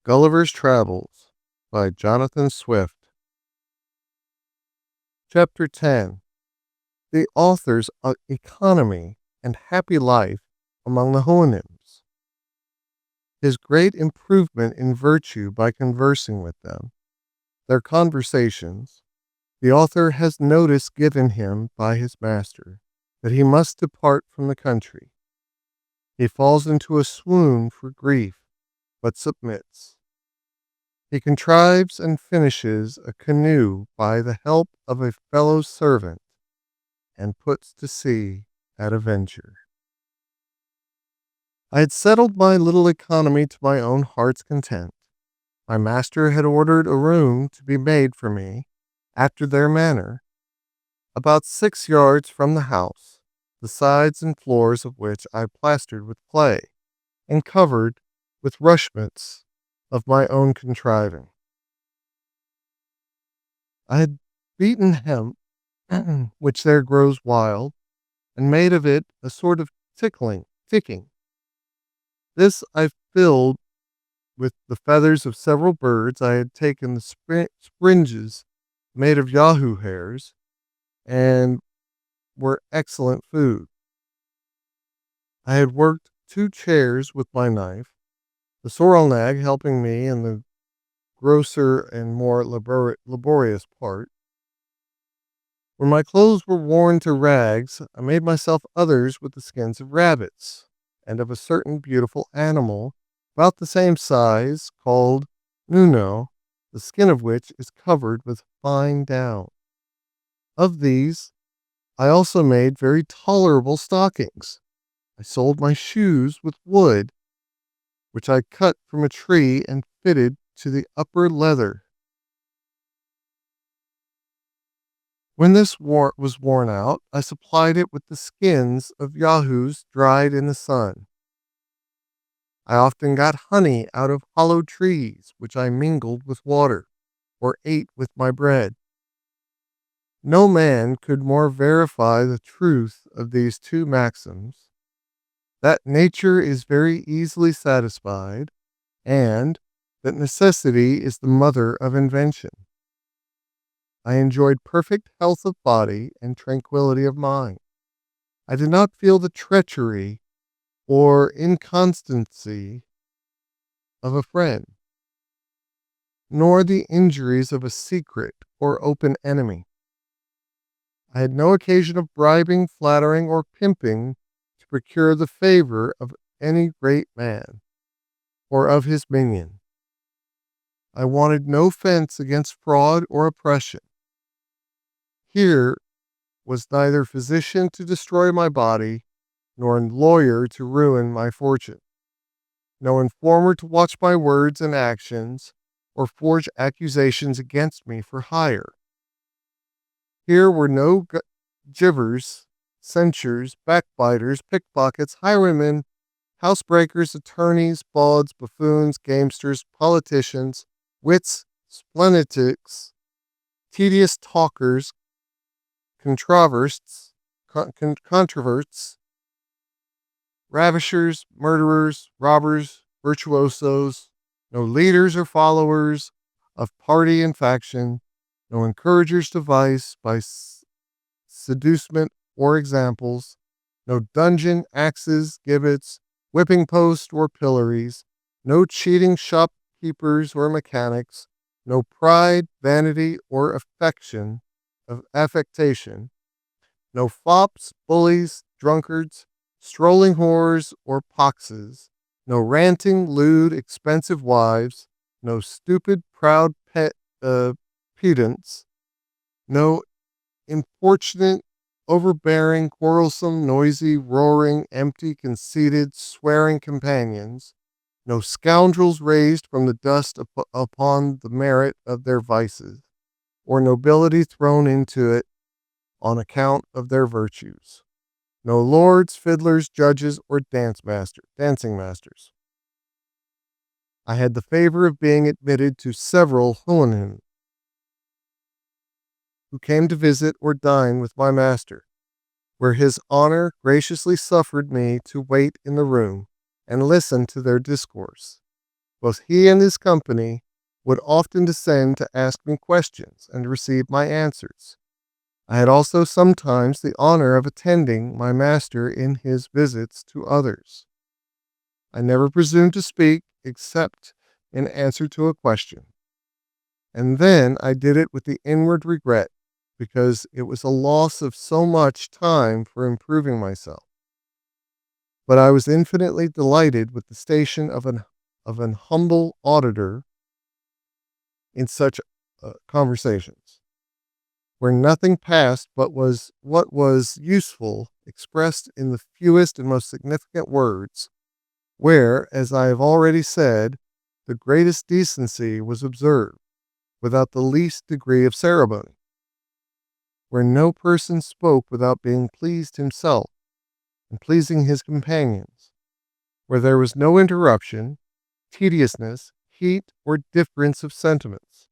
Gulliver's Travels by Johnathan Swift. Chapter 10. The Author's Economy and Happy Life among the Houyhnhnms. His great improvement in virtue by conversing with them. Their conversations. The author has notice given him by his master that he must depart from the country. He falls into a swoon for grief, but submits. He contrives and finishes a canoe by the help of a fellow servant, and puts to sea at a venture. I had settled my little economy to my own heart's content. My master had ordered a room to be made for me, after their manner, about 6 yards from the house, the sides and floors of which I plastered with clay, and covered with rushments of my own contriving. I had beaten hemp, which there grows wild, and made of it a sort of ticking. This I filled with the feathers of several birds. I had taken the springes made of Yahoo hairs, and were excellent food. I had worked 2 chairs with my knife, the sorrel nag helping me in the grosser and more laborious part. When my clothes were worn to rags, I made myself others with the skins of rabbits, and of a certain beautiful animal, about the same size, called Nuno, the skin of which is covered with fine down. Of these, I also made very tolerable stockings. I sold my shoes with wood, which I cut from a tree and fitted to the upper leather. When this was worn out, I supplied it with the skins of Yahoos dried in the sun. I often got honey out of hollow trees, which I mingled with water, or ate with my bread. No man could more verify the truth of these 2 maxims, that nature is very easily satisfied, and that necessity is the mother of invention. I enjoyed perfect health of body and tranquility of mind. I did not feel the treachery or inconstancy of a friend, nor the injuries of a secret or open enemy. I had no occasion of bribing, flattering, or pimping to procure the favor of any great man, or of his minion. I wanted no fence against fraud or oppression. Here was neither physician to destroy my body, nor lawyer to ruin my fortune, no informer to watch my words and actions, or forge accusations against me for hire. Here were no givers, censures, backbiters, pickpockets, highwaymen, housebreakers, attorneys, bawds, buffoons, gamesters, politicians, wits, splenetics, tedious talkers, controverts, ravishers, murderers, robbers, virtuosos, no leaders or followers of party and faction, no encouragers to vice by seducement or examples, no dungeon, axes, gibbets, whipping posts or pillories, no cheating shopkeepers or mechanics, no pride, vanity, or affectation, no fops, bullies, drunkards, strolling whores or poxes, no ranting, lewd, expensive wives, no stupid, proud pedants, no importunate, overbearing, quarrelsome, noisy, roaring, empty, conceited, swearing companions, no scoundrels raised from the dust upon the merit of their vices, or nobility thrown into it on account of their virtues. No lords, fiddlers, judges, or dancing masters. I had the favor of being admitted to several Houyhnhnms who came to visit or dine with my master, where his honor graciously suffered me to wait in the room and listen to their discourse. Both he and his company would often descend to ask me questions and receive my answers. I had also sometimes the honor of attending my master in his visits to others. I never presumed to speak except in answer to a question. And then I did it with the inward regret because it was a loss of so much time for improving myself. But I was infinitely delighted with the station of an humble auditor in such conversations, where nothing passed but was what was useful expressed in the fewest and most significant words, where, as I have already said, the greatest decency was observed, without the least degree of ceremony, where no person spoke without being pleased himself and pleasing his companions, where there was no interruption, tediousness, heat, or difference of sentiments.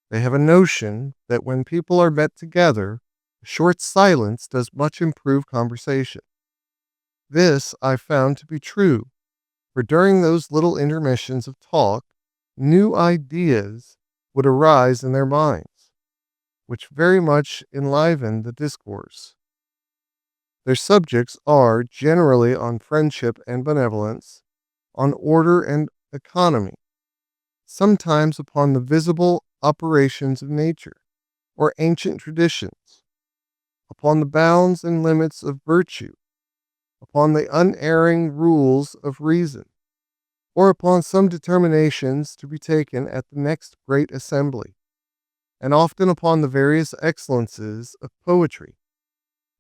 They have a notion that when people are met together, a short silence does much improve conversation. This I found to be true, for during those little intermissions of talk, new ideas would arise in their minds, which very much enlivened the discourse. Their subjects are generally on friendship and benevolence, on order and economy, sometimes upon the visible operations of nature, or ancient traditions, upon the bounds and limits of virtue, upon the unerring rules of reason, or upon some determinations to be taken at the next great assembly, and often upon the various excellences of poetry.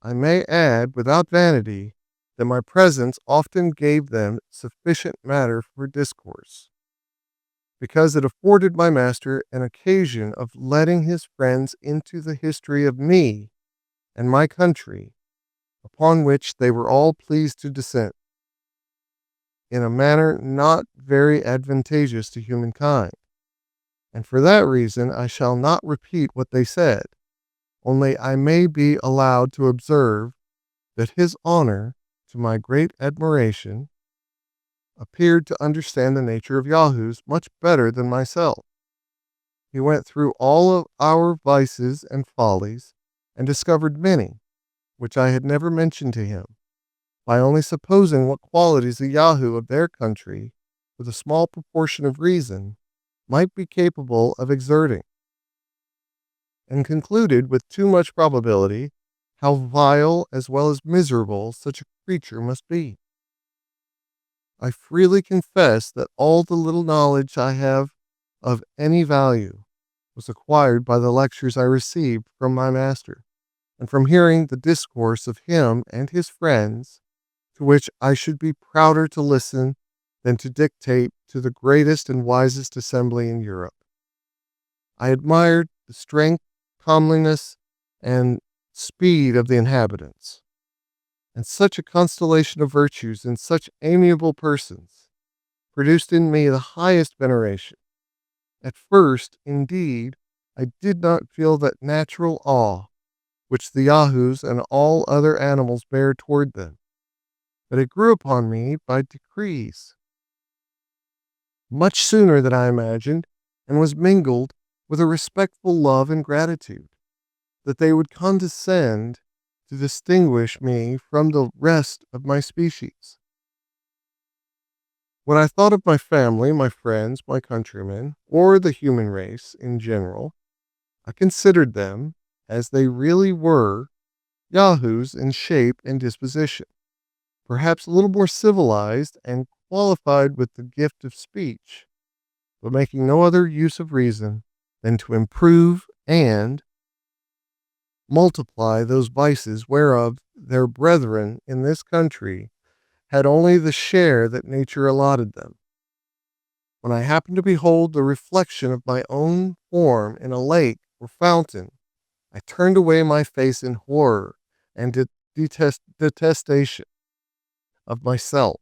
I may add, without vanity, that my presence often gave them sufficient matter for discourse, because it afforded my master an occasion of letting his friends into the history of me and my country, upon which they were all pleased to dissent, in a manner not very advantageous to humankind. And for that reason I shall not repeat what they said, only I may be allowed to observe that his honor, to my great admiration, appeared to understand the nature of Yahoos much better than myself. He went through all of our vices and follies, and discovered many, which I had never mentioned to him, by only supposing what qualities a Yahoo of their country, with a small proportion of reason, might be capable of exerting, and concluded with too much probability how vile as well as miserable such a creature must be. I freely confess that all the little knowledge I have of any value was acquired by the lectures I received from my master, and from hearing the discourse of him and his friends, to which I should be prouder to listen than to dictate to the greatest and wisest assembly in Europe. I admired the strength, comeliness, and speed of the inhabitants, and such a constellation of virtues in such amiable persons produced in me the highest veneration. At first, indeed, I did not feel that natural awe which the Yahoos and all other animals bear toward them, but it grew upon me by degrees, much sooner than I imagined, and was mingled with a respectful love and gratitude, that they would condescend to distinguish me from the rest of my species. When I thought of my family, my friends, my countrymen, or the human race in general, I considered them, as they really were, Yahoos in shape and disposition, perhaps a little more civilized and qualified with the gift of speech, but making no other use of reason than to improve and multiply those vices whereof their brethren in this country had only the share that nature allotted them. When I happened to behold the reflection of my own form in a lake or fountain, I turned away my face in horror and detestation of myself,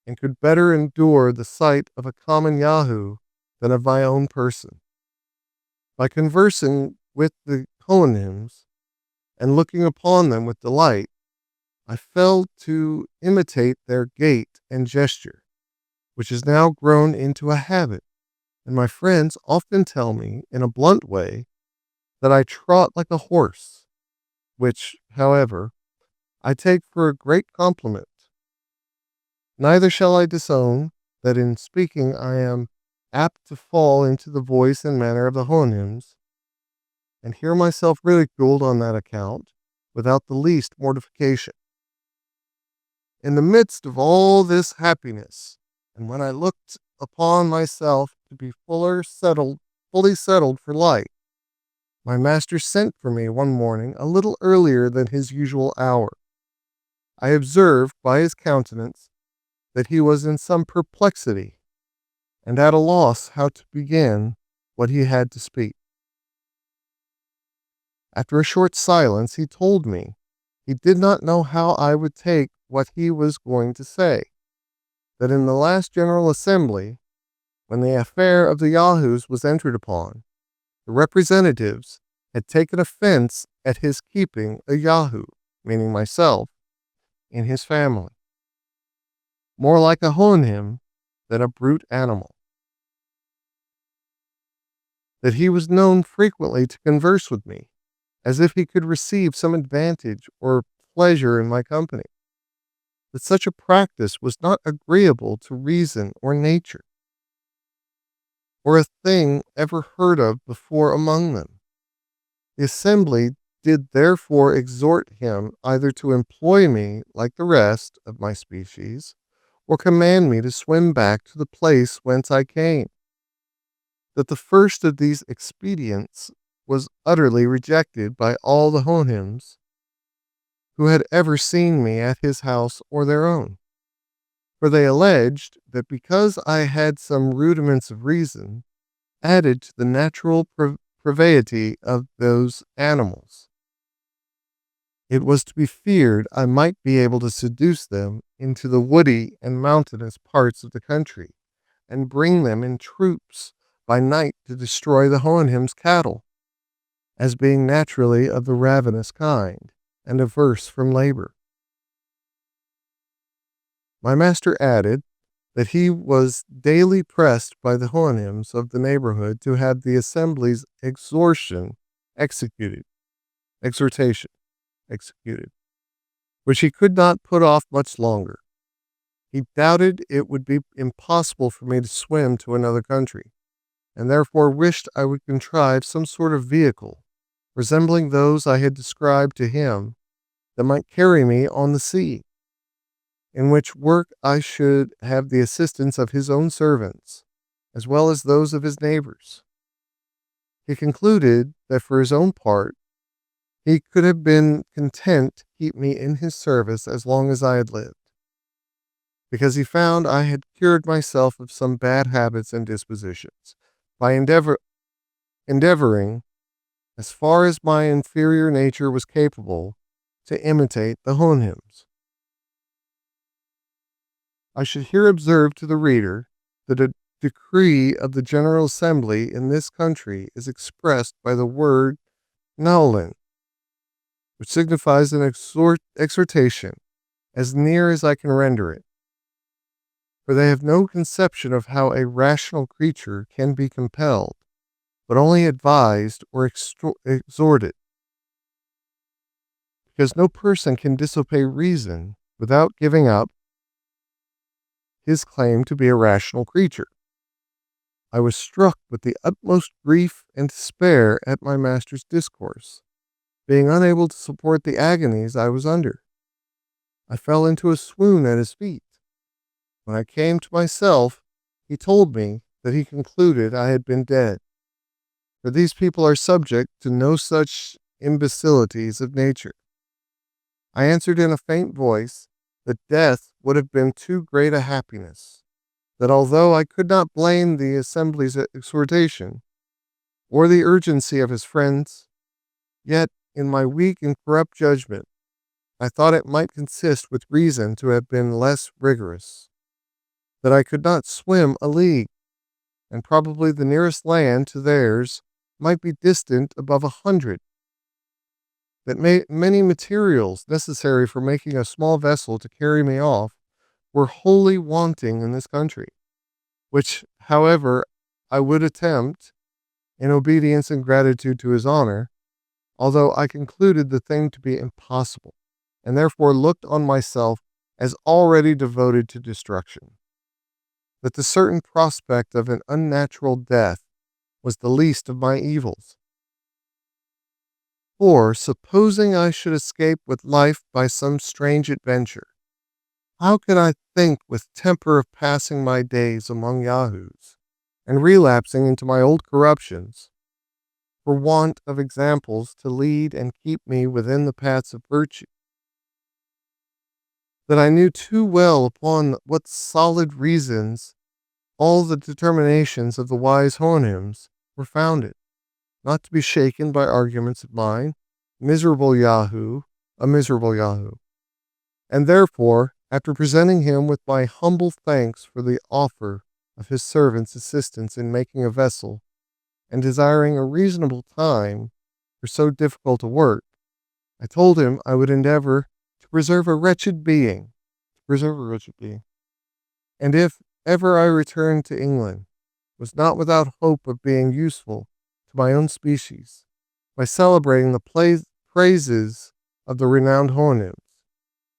and could better endure the sight of a common Yahoo than of my own person. By conversing with the Houyhnhnms and looking upon them with delight, I fell to imitate their gait and gesture, which has now grown into a habit, and my friends often tell me in a blunt way that I trot like a horse, which, however, I take for a great compliment. Neither shall I disown that in speaking I am apt to fall into the voice and manner of the Houyhnhnms, and hear myself ridiculed on that account without the least mortification. In the midst of all this happiness, and when I looked upon myself to be fully settled for life, my master sent for me one morning a little earlier than his usual hour. I observed by his countenance that he was in some perplexity, and at a loss how to begin what he had to speak. After a short silence, he told me he did not know how I would take what he was going to say, that in the last General Assembly, when the affair of the Yahoos was entered upon, the representatives had taken offense at his keeping a Yahoo, meaning myself, in his family, more like a Houyhnhnm than a brute animal. That he was known frequently to converse with me, as if he could receive some advantage or pleasure in my company. That such a practice was not agreeable to reason or nature, or a thing ever heard of before among them. The assembly did therefore exhort him either to employ me like the rest of my species, or command me to swim back to the place whence I came. That the first of these expedients was utterly rejected by all the Houyhnhnms who had ever seen me at his house or their own. For they alleged that because I had some rudiments of reason added to the natural privity of those animals, it was to be feared I might be able to seduce them into the woody and mountainous parts of the country, and bring them in troops by night to destroy the Houyhnhnms' cattle, as being naturally of the ravenous kind, and averse from labor. My master added that he was daily pressed by the Houyhnhnms of the neighborhood to have the assembly's exhortation executed, which he could not put off much longer. He doubted it would be impossible for me to swim to another country, and therefore wished I would contrive some sort of vehicle, resembling those I had described to him, that might carry me on the sea, in which work I should have the assistance of his own servants, as well as those of his neighbors. He concluded that for his own part, he could have been content to keep me in his service as long as I had lived, because he found I had cured myself of some bad habits and dispositions, by endeavoring, as far as my inferior nature was capable, to imitate the Houyhnhnms. I should here observe to the reader that a decree of the General Assembly in this country is expressed by the word naulin, which signifies an exhortation, as near as I can render it. For they have no conception of how a rational creature can be compelled, but only advised or exhorted, because no person can disobey reason without giving up his claim to be a rational creature. I was struck with the utmost grief and despair at my master's discourse, being unable to support the agonies I was under. I fell into a swoon at his feet. When I came to myself, he told me that he concluded I had been dead, for these people are subject to no such imbecilities of nature. I answered in a faint voice that death would have been too great a happiness, that although I could not blame the assembly's exhortation, or the urgency of his friends, yet in my weak and corrupt judgment, I thought it might consist with reason to have been less rigorous, that I could not swim a league, and probably the nearest land to theirs might be distant above 100, that many materials necessary for making a small vessel to carry me off were wholly wanting in this country, which, however, I would attempt in obedience and gratitude to his honor, although I concluded the thing to be impossible, and therefore looked on myself as already devoted to destruction. That the certain prospect of an unnatural death was the least of my evils. For, supposing I should escape with life by some strange adventure, how could I think with temper of passing my days among Yahoos, and relapsing into my old corruptions, for want of examples to lead and keep me within the paths of virtue? That I knew too well upon what solid reasons all the determinations of the wise Houyhnhnms were founded, not to be shaken by arguments of mine, miserable Yahoo, a miserable Yahoo. And therefore, after presenting him with my humble thanks for the offer of his servant's assistance in making a vessel, and desiring a reasonable time for so difficult a work, I told him I would endeavor to preserve a wretched being, and if ever I returned to England, was not without hope of being useful to my own species by celebrating the praises of the renowned Houyhnhnms,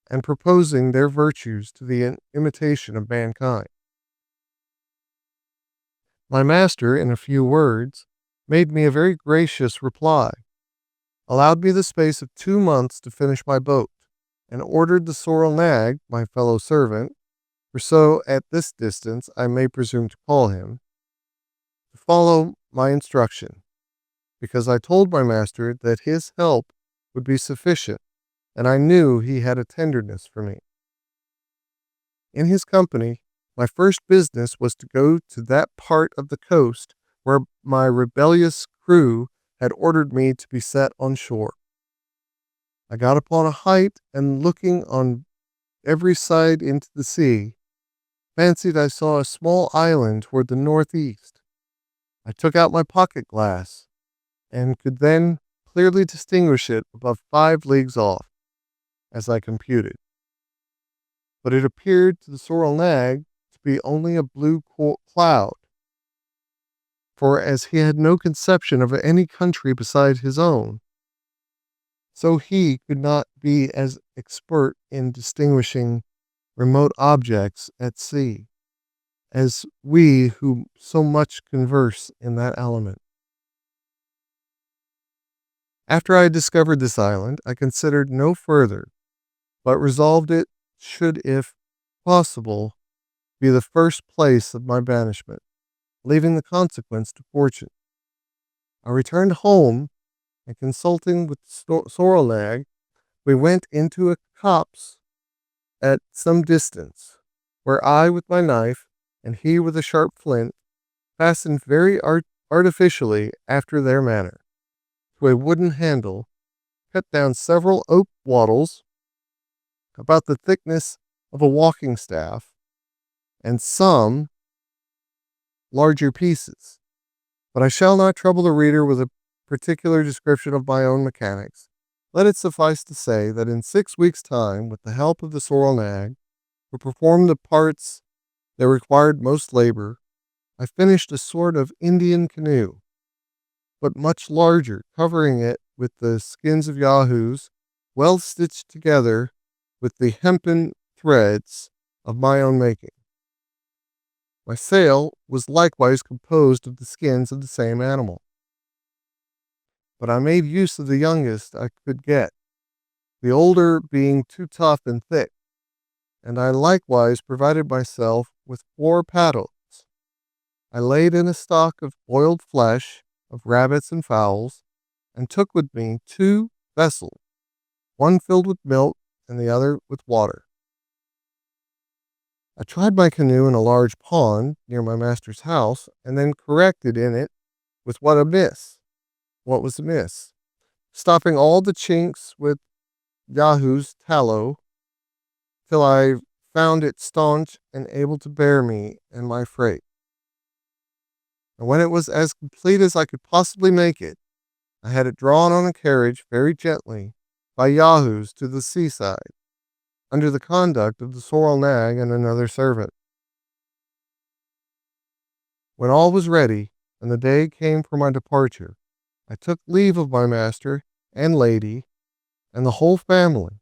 and proposing their virtues to the imitation of mankind. My master, in a few words, made me a very gracious reply, allowed me the space of 2 months to finish my boat, and ordered the sorrel nag, my fellow servant, for so at this distance I may presume to call him, to follow my instruction, because I told my master that his help would be sufficient, and I knew he had a tenderness for me. In his company, my first business was to go to that part of the coast where my rebellious crew had ordered me to be set on shore. I got upon a height, and looking on every side into the sea, fancied I saw a small island toward the northeast. I took out my pocket glass, and could then clearly distinguish it above 5 leagues off, as I computed. But it appeared to the sorrel nag to be only a blue cloud, for as he had no conception of any country beside his own, so he could not be as expert in distinguishing remote objects at sea as we who so much converse in that element. After I had discovered this island, I considered no further, but resolved it should, if possible, be the first place of my banishment, leaving the consequence to fortune. I returned home, and consulting with sorrel nag, we went into a copse at some distance, where I with my knife, and he with a sharp flint, fastened very artificially after their manner, to a wooden handle, cut down several oak wattles, about the thickness of a walking staff, and some larger pieces. But I shall not trouble the reader with a particular description of my own mechanics. Let it suffice to say that in 6 weeks' time, with the help of the sorrel nag, who performed the parts that required most labor, I finished a sort of Indian canoe, but much larger, covering it with the skins of Yahoos, well stitched together with the hempen threads of my own making. My sail was likewise composed of the skins of the same animal, but I made use of the youngest I could get, the older being too tough and thick, and I likewise provided myself with 4 paddles. I laid in a stock of boiled flesh, of rabbits and fowls, and took with me 2 vessels, one filled with milk and the other with water. I tried my canoe in a large pond near my master's house, and then corrected in it with what was amiss, stopping all the chinks with Yahoos tallow, till I found it staunch and able to bear me and my freight. And when it was as complete as I could possibly make it, I had it drawn on a carriage very gently by Yahoos to the seaside, under the conduct of the sorrel nag and another servant. When all was ready, and the day came for my departure, I took leave of my master and lady and the whole family,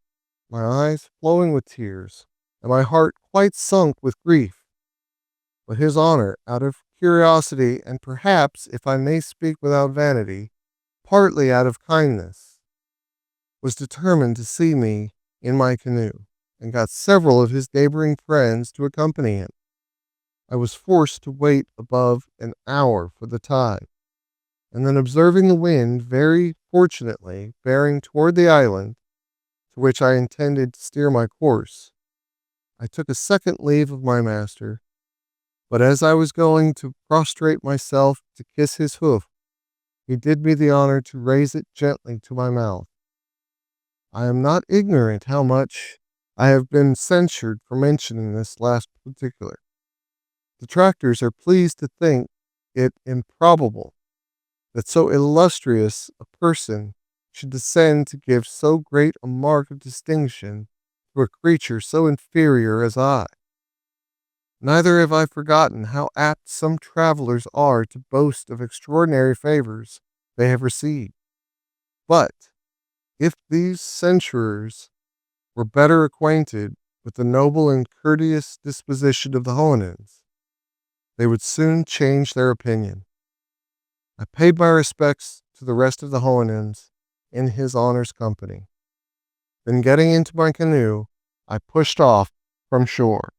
my eyes flowing with tears, and my heart quite sunk with grief. But his honor, out of curiosity, and perhaps, if I may speak without vanity, partly out of kindness, was determined to see me in my canoe, and got several of his neighboring friends to accompany him. I was forced to wait above an hour for the tide, and then observing the wind very fortunately bearing toward the island to which I intended to steer my course, I took a second leave of my master, but as I was going to prostrate myself to kiss his hoof, he did me the honor to raise it gently to my mouth. I am not ignorant how much I have been censured for mentioning this last particular. Detractors are pleased to think it improbable that so illustrious a person should descend to give so great a mark of distinction to a creature so inferior as I. Neither have I forgotten how apt some travelers are to boast of extraordinary favors they have received. But if these censurers were better acquainted with the noble and courteous disposition of the Houyhnhnms, they would soon change their opinion. I paid my respects to the rest of the Houyhnhnms in his honor's company. Then getting into my canoe, I pushed off from shore.